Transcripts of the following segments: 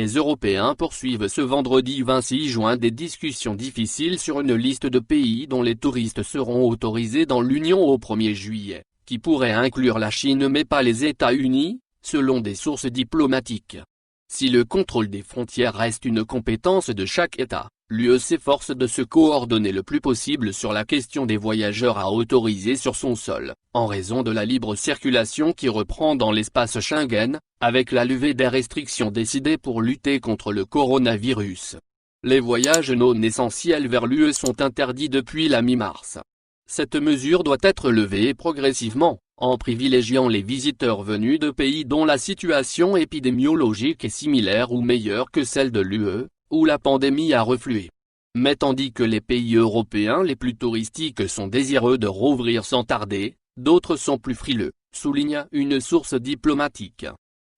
Les Européens poursuivent ce vendredi 26 juin des discussions difficiles sur une liste de pays dont les touristes seront autorisés dans l'Union au 1er juillet, qui pourrait inclure la Chine mais pas les États-Unis, selon des sources diplomatiques. Si le contrôle des frontières reste une compétence de chaque État, l'UE s'efforce de se coordonner le plus possible sur la question des voyageurs à autoriser sur son sol, en raison de la libre circulation qui reprend dans l'espace Schengen, avec la levée des restrictions décidées pour lutter contre le coronavirus. Les voyages non essentiels vers l'UE sont interdits depuis la mi-mars. Cette mesure doit être levée progressivement, en privilégiant les visiteurs venus de pays dont la situation épidémiologique est similaire ou meilleure que celle de l'UE, où la pandémie a reflué. Mais tandis que les pays européens les plus touristiques sont désireux de rouvrir sans tarder, d'autres sont plus frileux, souligne une source diplomatique.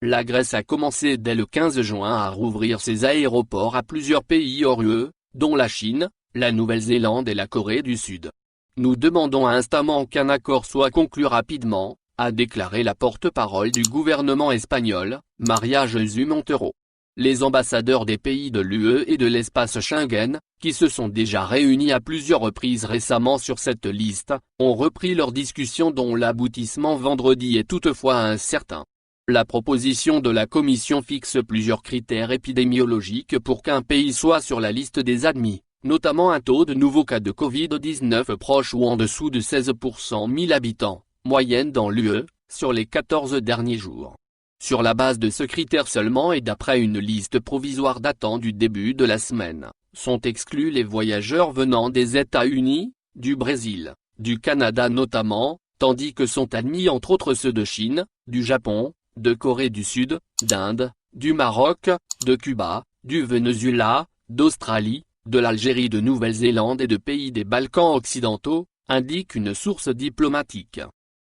La Grèce a commencé dès le 15 juin à rouvrir ses aéroports à plusieurs pays hors UE, dont la Chine, la Nouvelle-Zélande et la Corée du Sud. Nous demandons instamment qu'un accord soit conclu rapidement, a déclaré la porte-parole du gouvernement espagnol, María Jesús Montero. Les ambassadeurs des pays de l'UE et de l'espace Schengen, qui se sont déjà réunis à plusieurs reprises récemment sur cette liste, ont repris leurs discussions dont l'aboutissement vendredi est toutefois incertain. La proposition de la Commission fixe plusieurs critères épidémiologiques pour qu'un pays soit sur la liste des admis, notamment un taux de nouveaux cas de Covid-19 proche ou en dessous de 16 pour 100 000 habitants, moyenne dans l'UE, sur les 14 derniers jours. Sur la base de ce critère seulement et d'après une liste provisoire datant du début de la semaine, sont exclus les voyageurs venant des États-Unis, du Brésil, du Canada notamment, tandis que sont admis entre autres ceux de Chine, du Japon, de Corée du Sud, d'Inde, du Maroc, de Cuba, du Venezuela, d'Australie, de l'Algérie, de Nouvelle-Zélande et de pays des Balkans occidentaux, indique une source diplomatique.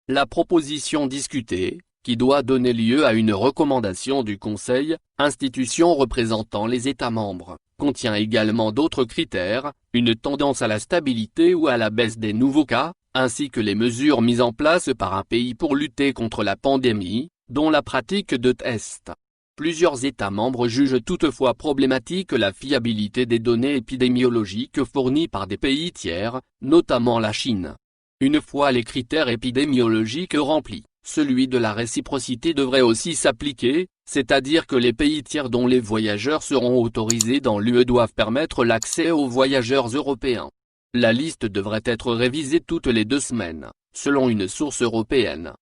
La proposition discutée, qui doit donner lieu à une recommandation du Conseil, institution représentant les États membres, contient également d'autres critères, une tendance à la stabilité ou à la baisse des nouveaux cas, ainsi que les mesures mises en place par un pays pour lutter contre la pandémie, dont la pratique de tests. Plusieurs États membres jugent toutefois problématique la fiabilité des données épidémiologiques fournies par des pays tiers, notamment la Chine. Une fois les critères épidémiologiques remplis, celui de la réciprocité devrait aussi s'appliquer, c'est-à-dire que les pays tiers dont les voyageurs seront autorisés dans l'UE doivent permettre l'accès aux voyageurs européens. La liste devrait être révisée toutes les 2 semaines, selon une source européenne.